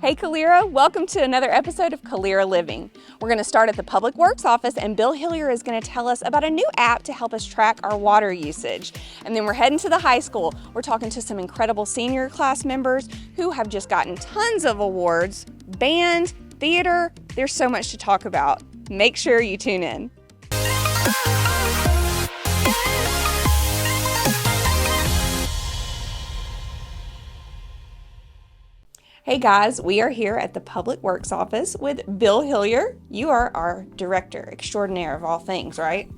Hey Calera, welcome to another episode of Calera Living. We're going to start at the Public Works office and Bill Hillier is going to tell us about a new app to help us track our water usage. And then we're heading to the high school. We're talking to some incredible senior class members who have just gotten tons of awards, band, theater. There's so much to talk about. Make sure you tune in. Hey guys, we are here at the Public Works office with Bill Hillier. You are our director extraordinaire of all things, right?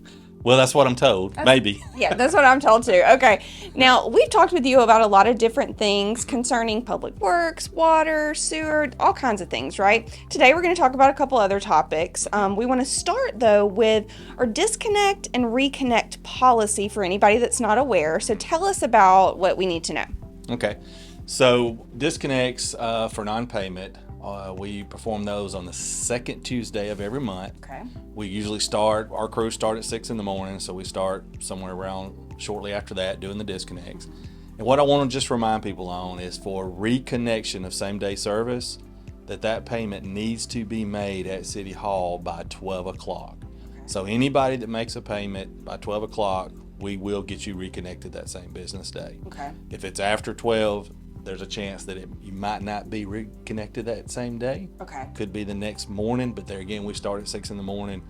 Well, that's what I'm told. Maybe. Yeah, that's what I'm told too. Okay. Now, we've talked with you about a lot of different things concerning public works, water, sewer, all kinds of things, right? Today, we're going to talk about a couple other topics. We want to start, though, with our disconnect and reconnect policy for anybody that's not aware. So tell us about what we need to know. Okay. So disconnects for non-payment, we perform those on the second Tuesday of every month. Okay. We usually our crews start at 6 in the morning, so we start somewhere around shortly after that doing the disconnects. And what I want to just remind people on is for reconnection of same-day service, that payment needs to be made at City Hall by 12 o'clock. Okay. So anybody that makes a payment by 12 o'clock, we will get you reconnected that same business day. Okay. If it's after 12, there's a chance that you might not be reconnected that same day. Okay. Could be the next morning, but there again, we start at 6 in the morning.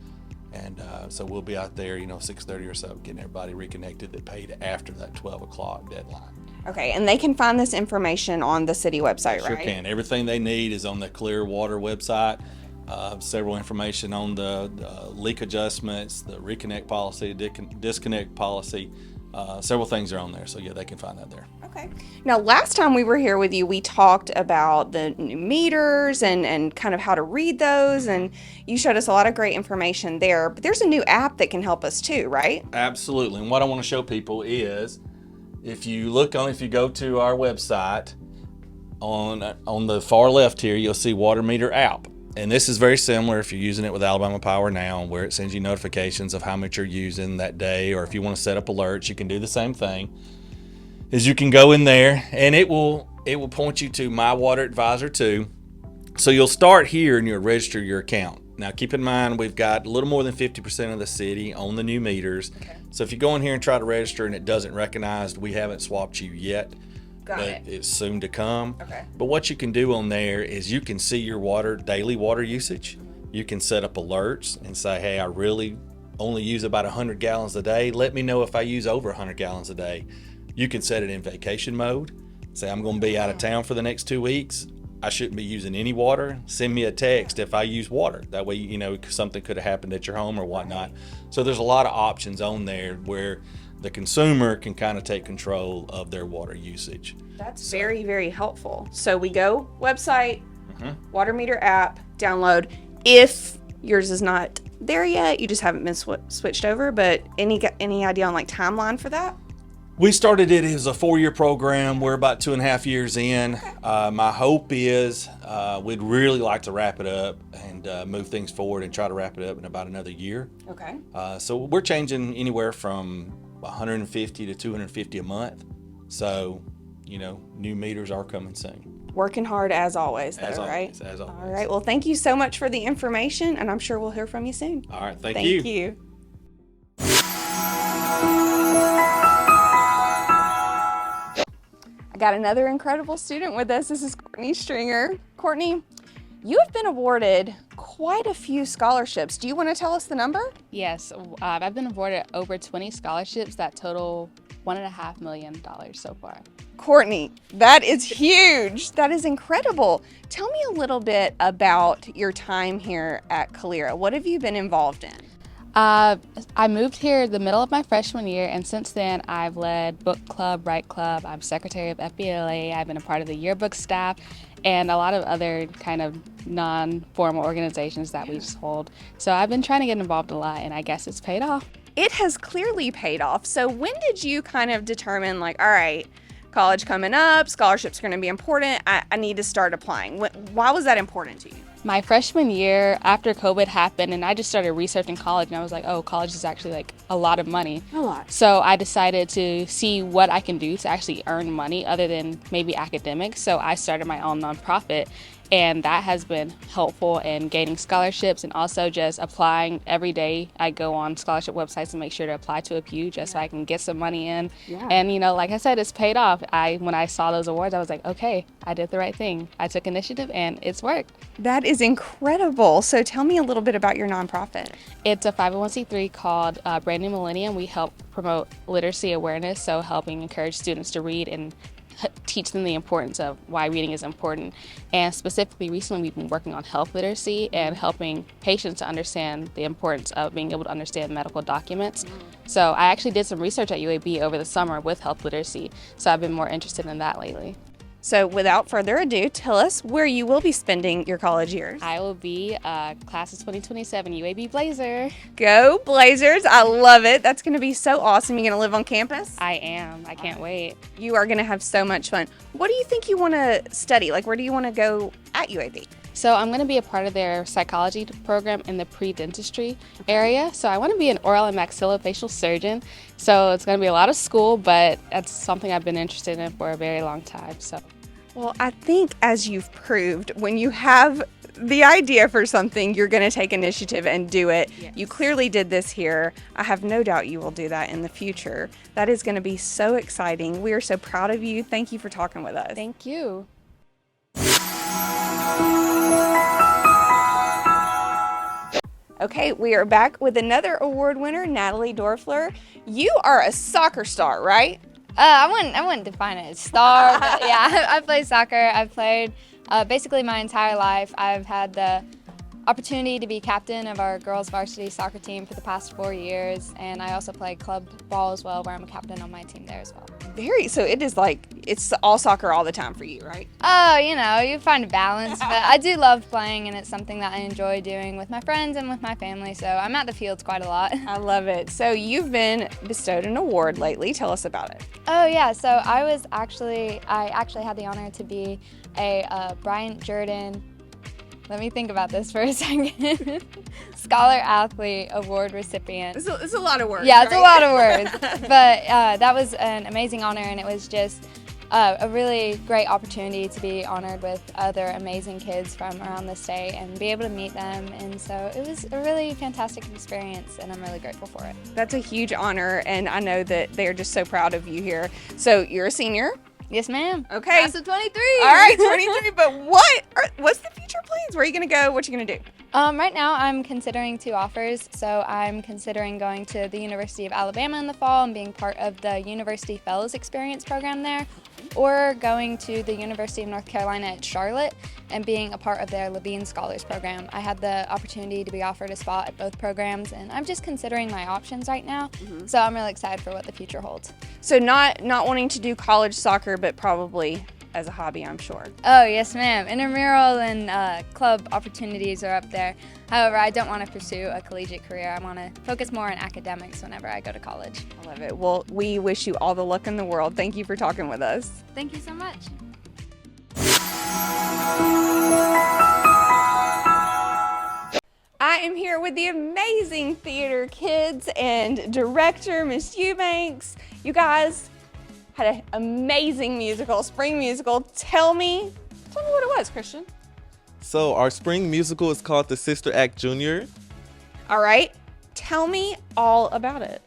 And so we'll be out there, 6:30 or so, getting everybody reconnected that paid after that 12 o'clock deadline. Okay, and they can find this information on the city website, Sure right? can. Everything they need is on the Clear Water website. Several information on the leak adjustments, the reconnect policy, disconnect policy. Several things are on there, so yeah, they can find that there. Okay. Now, last time we were here with you, we talked about the new meters and kind of how to read those, and you showed us a lot of great information there. But there's a new app that can help us too, right? Absolutely. And what I want to show people is, if you go to our website, on the far left here, you'll see Water Meter app. And this is very similar if you're using it with Alabama Power Now, where it sends you notifications of how much you're using that day, or if you want to set up alerts, you can do the same thing. Is you can go in there and it will point you to My Water Advisor 2. So you'll start here and you'll register your account. Now keep in mind, we've got a little more than 50% of the city on the new meters. Okay. So if you go in here and try to register and it doesn't recognize, we haven't swapped you yet. But it's soon to come. Okay. But what you can do on there is you can see your daily water usage. You can set up alerts and say, hey, I really only use about 100 gallons a day. Let me know if I use over 100 gallons a day. You can set it in vacation mode. Say, I'm going to be out of town for the next 2 weeks. I shouldn't be using any water. Send me a text if I use water. That way, something could have happened at your home or whatnot. So there's a lot of options on there where the consumer can kind of take control of their water usage. That's very, very helpful. So we go website, water meter app, download. If yours is not there yet, you just haven't been switched over, but any idea on timeline for that? We started it as a 4-year program. We're about 2.5 years in. Okay. My hope is we'd really like to wrap it up and move things forward and try to wrap it up in about another year. Okay. So we're changing anywhere from 150 to 250 a month. So, new meters are coming soon. Working hard as always, right? As always. All right. Well, thank you so much for the information, and I'm sure we'll hear from you soon. All right. Thank you. Thank you. I got another incredible student with us. This is Courtney Stringer. Courtney, you have been awarded quite a few scholarships. Do you want to tell us the number? Yes, I've been awarded over 20 scholarships that total $1.5 million so far. Courtney, that is huge. That is incredible. Tell me a little bit about your time here at Calera. What have you been involved in? I moved here the middle of my freshman year, and since then I've led book club, write club, I'm secretary of FBLA, I've been a part of the yearbook staff, and a lot of other kind of non-formal organizations that we just hold. So I've been trying to get involved a lot, and I guess it's paid off. It has clearly paid off. So when did you kind of determine all right, college coming up, scholarships are going to be important, I need to start applying? Why was that important to you? My freshman year, after COVID happened, and I just started researching college, and I was like, oh, college is actually like a lot of money. A lot. So I decided to see what I can do to actually earn money other than maybe academics. So I started my own nonprofit, and that has been helpful in gaining scholarships and also just applying every day. I go on scholarship websites and make sure to apply to a few just so I can get some money in. Yeah. And like I said, it's paid off. When I saw those awards, I was like, okay, I did the right thing. I took initiative and it's worked. That is incredible. So tell me a little bit about your nonprofit. It's a 501c3 called Brand New Millennium. We help promote literacy awareness, so helping encourage students to read and teach them the importance of why reading is important. And specifically recently we've been working on health literacy and helping patients to understand the importance of being able to understand medical documents. So I actually did some research at UAB over the summer with health literacy, so I've been more interested in that lately. So without further ado, tell us where you will be spending your college years. I will be class of 2027 UAB Blazer. Go Blazers. I love it. That's going to be so awesome. You're going to live on campus? I am. I can't wait. You are going to have so much fun. What do you think you want to study? Like, where do you want to go at UAB? So I'm going to be a part of their psychology program in the pre-dentistry area. So I want to be an oral and maxillofacial surgeon. So it's going to be a lot of school, but that's something I've been interested in for a very long time. So, well, I think as you've proved, when you have the idea for something, you're going to take initiative and do it. Yes. You clearly did this here. I have no doubt you will do that in the future. That is going to be so exciting. We are so proud of you. Thank you for talking with us. thank you. Okay, we are back with another award winner, Natalie Dorfler. You are a soccer star, right? I wouldn't define it as star, but yeah, I play soccer. I've played basically my entire life. I've had the opportunity to be captain of our girls varsity soccer team for the past 4 years, and I also play club ball as well, where I'm a captain on my team there as well. So it is like, it's all soccer all the time for you, right? Oh, you find a balance, but I do love playing, and it's something that I enjoy doing with my friends and with my family, so I'm at the fields quite a lot. I love it. So you've been bestowed an award lately. Tell us about it. Oh yeah, so I actually had the honor to be a Bryant Jordan, let me think about this for a second, Scholar Athlete Award recipient. It's a lot of words. Yeah, it's right? a lot of words, but that was an amazing honor, and it was just a really great opportunity to be honored with other amazing kids from around the state and be able to meet them, and so it was a really fantastic experience, and I'm really grateful for it. That's a huge honor, and I know that they're just so proud of you here. So you're a senior? Yes, ma'am. Okay. Class of 23. All right, 23, but what's the future plans? Where are you going to go? What are you going to do? Right now I'm considering 2 offers. So I'm considering going to the University of Alabama in the fall and being part of the University Fellows Experience program there, or going to the University of North Carolina at Charlotte and being a part of their Levine Scholars Program. I had the opportunity to be offered a spot at both programs, and I'm just considering my options right now. So I'm really excited for what the future holds. So not wanting to do college soccer, but probably as a hobby, I'm sure. Oh, yes, ma'am. Intramural and club opportunities are up there. However, I don't want to pursue a collegiate career. I want to focus more on academics whenever I go to college. I love it. Well, we wish you all the luck in the world. Thank you for talking with us. Thank you so much. I am here with the amazing theater kids and director, Miss Eubanks. You guys had an amazing musical, spring musical. Tell me what it was, Christian. So our spring musical is called The Sister Act Junior. All right, tell me all about it.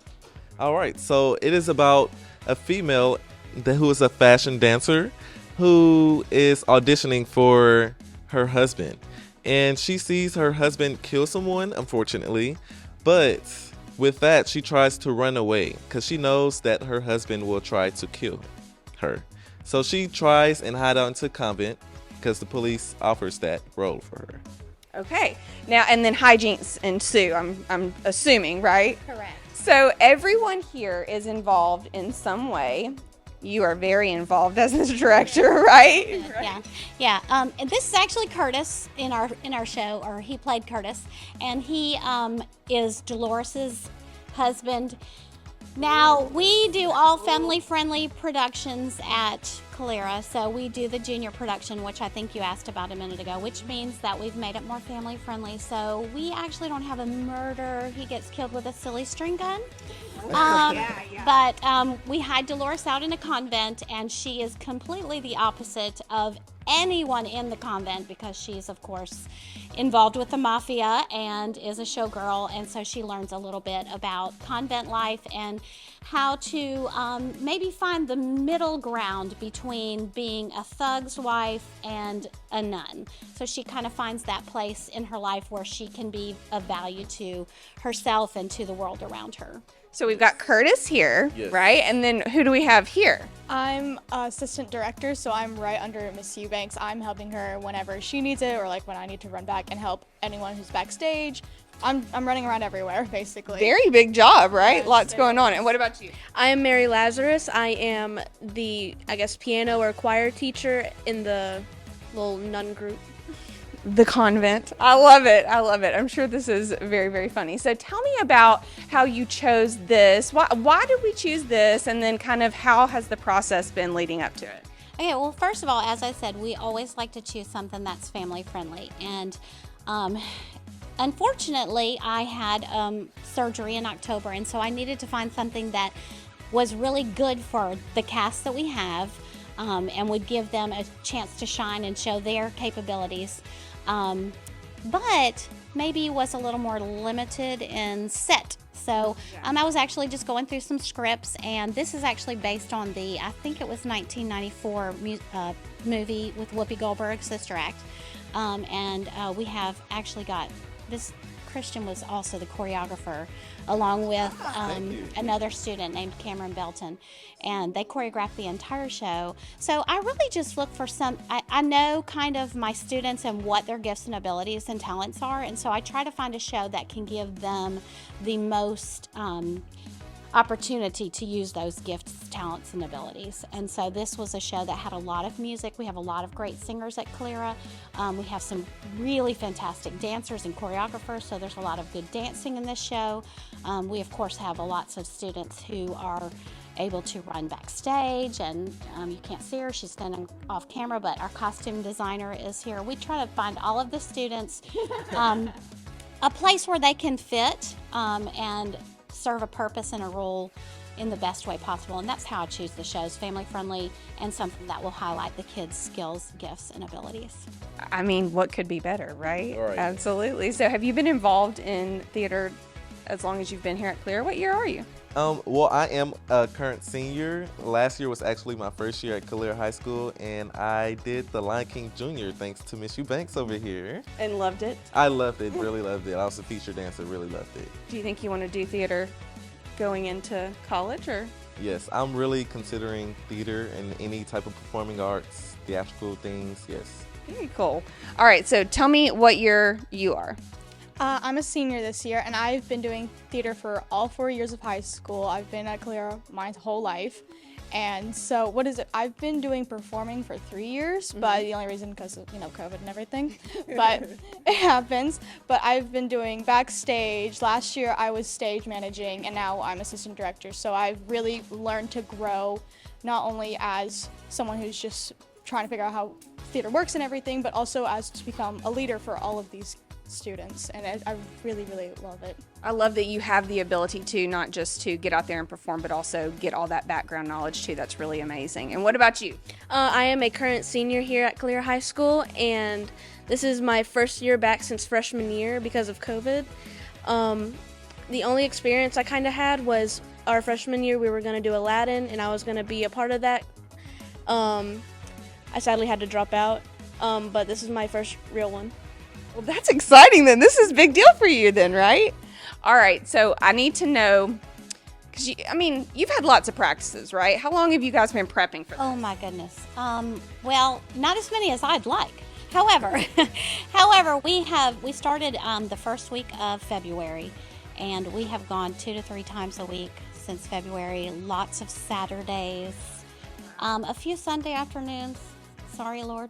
All right, so it is about a female who is a fashion dancer who is auditioning for her husband. And she sees her husband kill someone, unfortunately, but with that, she tries to run away because she knows that her husband will try to kill her. So she tries and hide out into a convent because the police offers that role for her. Okay, now and then hijinks ensue. I'm assuming, right? Correct. So everyone here is involved in some way. You are very involved as the director, right? Yeah. And this is actually Curtis in our show, or he played Curtis, and he is Dolores's husband. Now we do all family-friendly productions at Calera, so we do the junior production, which I think you asked about a minute ago, which means that we've made it more family friendly. So we actually don't have a murder. He gets killed with a silly string gun. But we hide Dolores out in a convent, and she is completely the opposite of anyone in the convent because she's, of course, involved with the mafia and is a showgirl, and so she learns a little bit about convent life and how to maybe find the middle ground between being a thug's wife and a nun. So she kind of finds that place in her life where she can be of value to herself and to the world around her. So we've got Curtis here, Yes. right? And then who do we have here? I'm assistant director, so I'm right under Miss Eubanks. I'm helping her whenever she needs it, or like when I need to run back and help anyone who's backstage. I'm running around everywhere, basically. Very big job, right? Yes, Lots it going on. And what about you? I am Mary Lazarus. I am the, piano or choir teacher in the little nun group. The convent. I love it. I love it. I'm sure this is very, very funny. So tell me about how you chose this. Why did we choose this? And then kind of how has the process been leading up to it? Okay, well, first of all, as I said, we always like to choose something that's family friendly. And unfortunately, I had surgery in October, and so I needed to find something that was really good for the cast that we have and would give them a chance to shine and show their capabilities. But maybe was a little more limited in set. So I was actually just going through some scripts, and this is actually based on the, I think it was 1994 movie with Whoopi Goldberg, Sister Act. And we have actually got this. Christian was also the choreographer, along with another student named Cameron Belton, and they choreographed the entire show. So I really just look for I know kind of my students and what their gifts and abilities and talents are, and so I try to find a show that can give them the most opportunity to use those gifts, talents, and abilities. And so this was a show that had a lot of music. We have a lot of great singers at Calera. We have some really fantastic dancers and choreographers, so there's a lot of good dancing in this show. We, of course, have lots of students who are able to run backstage, and you can't see her, she's standing off camera, but our costume designer is here. We try to find all of the students a place where they can fit and serve a purpose and a role in the best way possible, and that's how I choose the shows: family friendly and something that will highlight the kids' skills, gifts, and abilities. I mean, what could be better, right? Right. Absolutely. So have you been involved in theater as long as you've been here at Calera? What year are you? Well, I am a current senior. Last year was actually my first year at Calera High School, and I did The Lion King Jr. thanks to Miss Eubanks over here. And loved it? I loved it, really loved it. I was a feature dancer, really loved it. Do you think you want to do theater going into college, or? Yes, I'm really considering theater and any type of performing arts, theatrical things, yes. Very cool. All right, so tell me what year you are. I'm a senior this year, and I've been doing theater for all 4 years of high school. I've been at Calera my whole life. And so I've been doing performing for 3 years, but the only reason because of, COVID and everything, but it happens. But I've been doing backstage. Last year I was stage managing, and now I'm assistant director. So I've really learned to grow, not only as someone who's just trying to figure out how theater works and everything, but also as to become a leader for all of these students, and I really, really love it. I love that you have the ability to not just to get out there and perform, but also get all that background knowledge too. That's really amazing. And what about you? I am a current senior here at Calera High School, and this is my first year back since freshman year because of COVID. The only experience I kind of had was our freshman year. We were going to do Aladdin, and I was going to be a part of that. I sadly had to drop out, but this is my first real one. Well, that's exciting then. This is a big deal for you then, right? All right, so I need to know, because you've had lots of practices, right? How long have you guys been prepping for this? Oh my goodness. Well, not as many as I'd like. However, we started the first week of February, and we have gone 2 to 3 times a week since February. Lots of Saturdays, a few Sunday afternoons. Sorry, Lord.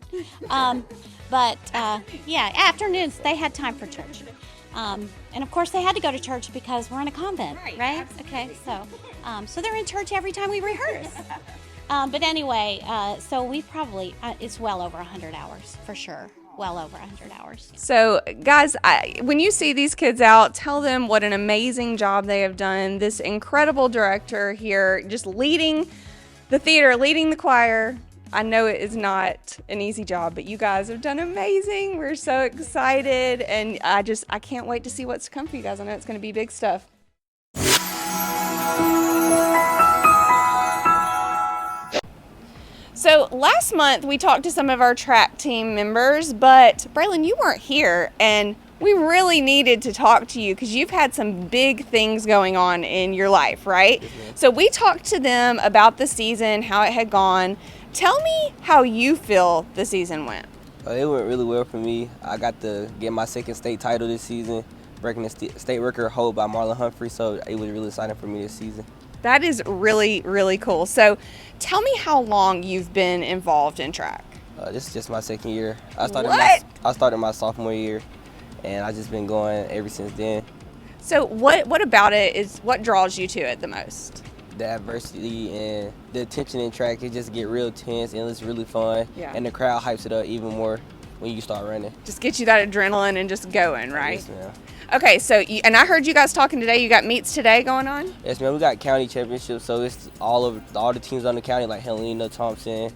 But afternoons, they had time for church. And of course, they had to go to church because we're in a convent, right? Okay, so they're in church every time we rehearse. But anyway, so we probably, it's well over 100 hours for sure. Well over 100 hours. So, guys, when you see these kids out, tell them what an amazing job they have done. This incredible director here, just leading the theater, leading the choir. I know it is not an easy job, but you guys have done amazing. We're so excited, and I can't wait to see what's to come for you guys. I know it's going to be big stuff. So last month we talked to some of our track team members, but Braylon, you weren't here, and we really needed to talk to you because you've had some big things going on in your life, right? So we talked to them about the season, how it had gone. Tell me how you feel the season went. It went really well for me. I got to get my second state title this season, breaking the state record hold by Marlon Humphrey, so it was really exciting for me this season. That is really, really cool. So tell me how long you've been involved in track. This is just my second year. I started my sophomore year, and I've just been going ever since then. So what about it is what draws you to it the most? The adversity and the attention in track, it just get real tense and it's really fun. Yeah. And the crowd hypes it up even more when you start running. Just get you that adrenaline and just going, right? Yes, ma'am. Okay, so and I heard you guys talking today. You got meets today going on? Yes, ma'am. We got county championships, so it's all the teams on the county, like Helena, Thompson,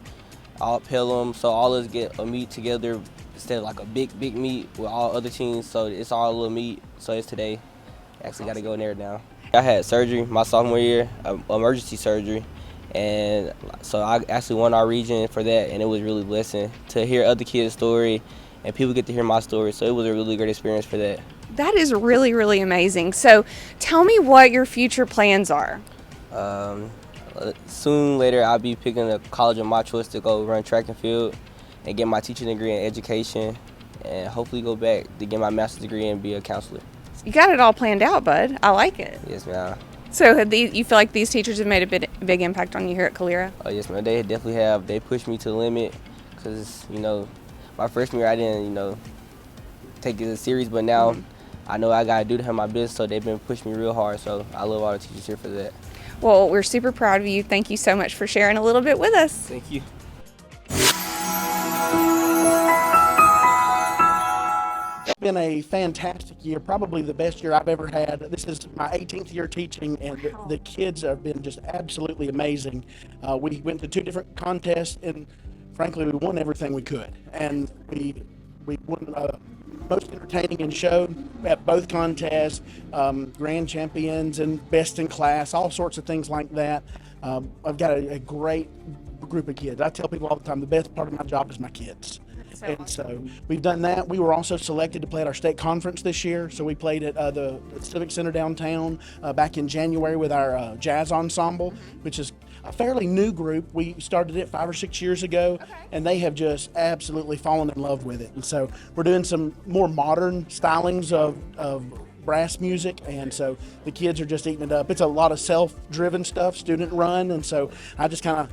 all Pelham. So all of us get a meet together instead of like a big meet with all other teams. So it's all a little meet. So it's today. Actually got to go in there now. I had surgery my sophomore year, emergency surgery, and so I actually won our region for that, and it was really a blessing to hear other kids' story, and people get to hear my story. So it was a really great experience for that. That is really, really amazing. So tell me what your future plans are. Soon later, I'll be picking a college of my choice to go run track and field and get my teaching degree in education, and hopefully go back to get my master's degree and be a counselor. You got it all planned out, bud. I like it. Yes, ma'am. So you feel like these teachers have made a big impact on you here at Calera? Oh, yes, ma'am. They definitely have. They pushed me to the limit because, my freshman year I didn't, take it as serious, but now I know I got to do to have my business, so they've been pushing me real hard, so I love all the teachers here for that. Well, we're super proud of you. Thank you so much for sharing a little bit with us. Thank you. It's been a fantastic year, probably the best year I've ever had. This is my 18th year teaching, and the kids have been just absolutely amazing. We went to 2 different contests, and frankly, we won everything we could. And we won most entertaining in show at both contests, grand champions and best in class, all sorts of things like that. I've got a great group of kids. I tell people all the time, the best part of my job is my kids. So we've done that. We were also selected to play at our state conference this year. So we played at the Civic Center downtown back in January with our jazz ensemble, which is a fairly new group. We started it 5 or 6 years ago, and they have just absolutely fallen in love with it. And so we're doing some more modern stylings of brass music, and so the kids are just eating it up. It's a lot of self-driven stuff, student run, and so I just kind of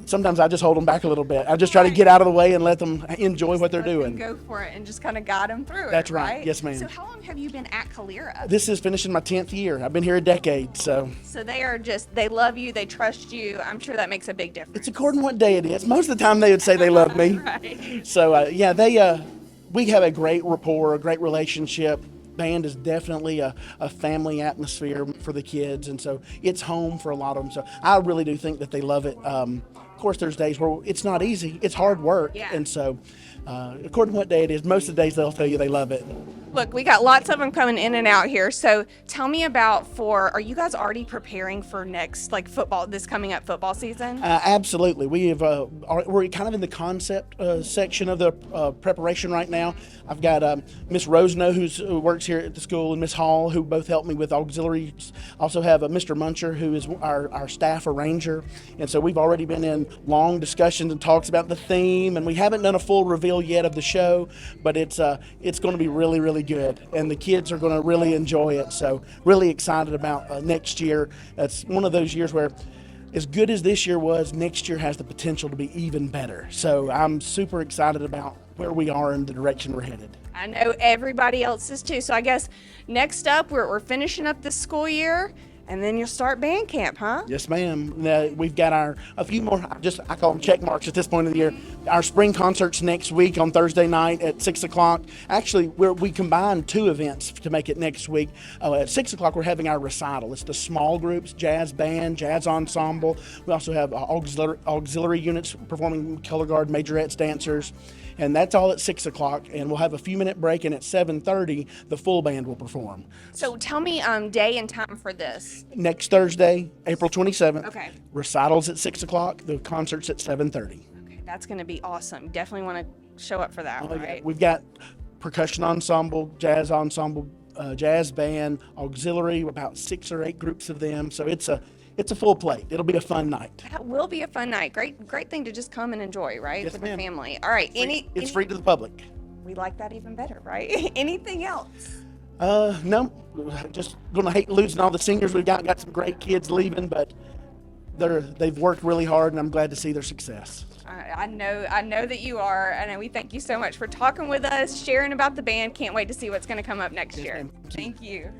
sometimes I just hold them back a little bit. I just try to get out of the way and let them enjoy what they're doing. Go for it and just kind of guide them through it. That's right. Yes, ma'am. So how long have you been at Calera? This is finishing my 10th year. I've been here a decade, so. So they love you, they trust you. I'm sure that makes a big difference. It's according to what day it is. Most of the time they would say they love me. Right. So, we have a great rapport, a great relationship. Band is definitely a family atmosphere for the kids, and so it's home for a lot of them. So I really do think that they love it. Of course, there's days where it's not easy. It's hard work, and so according to what day it is, most of the days they'll tell you they love it. Look, we got lots of them coming in and out here. So tell me about are you guys already preparing for next, this coming up football season? Absolutely. We're kind of in the concept section of the preparation right now. I've got Miss Rosno, who works here at the school, and Miss Hall, who both help me with auxiliaries. Also have Mr. Muncher, who is our staff arranger. And so we've already been in long discussions and talks about the theme, and we haven't done a full reveal yet of the show, but it's going to be really, really good, and the kids are going to really enjoy it. So really excited about next year. It's one of those years where, as good as this year was, next year has the potential to be even better. So I'm super excited about where we are and the direction we're headed. I know everybody else is too. So I guess next up, we're finishing up this school year, And then you'll start band camp, huh? Yes, ma'am. We've got a few more, I call them check marks at this point of the year. Our spring concerts next week on Thursday night at 6 o'clock. Actually, we combined 2 events to make it next week. At 6 o'clock, we're having our recital. It's the small groups, jazz band, jazz ensemble. We also have auxiliary units performing color guard, majorettes, dancers. And that's all at 6 o'clock. And we'll have a few minute break, and at 7:30, the full band will perform. So tell me day and time for this. Next Thursday, April 27th. Okay. Recitals at 6 o'clock. The concert's at 7:30. Okay, that's going to be awesome. Definitely want to show up for that, Oh, yeah. right? We've got percussion ensemble, jazz band, auxiliary, about 6 or 8 groups of them. So it's a full plate. It'll be a fun night. That will be a fun night. Great thing to just come and enjoy, right? Yes, With ma'am. the family. All right. It's free to the public. We like that even better, right? Anything else? No, just gonna hate losing all the seniors we've got. Got some great kids leaving, but they've worked really hard, and I'm glad to see their success. I know that you are, and we thank you so much for talking with us, sharing about the band. Can't wait to see what's going to come up next year. ma'am. Thank you.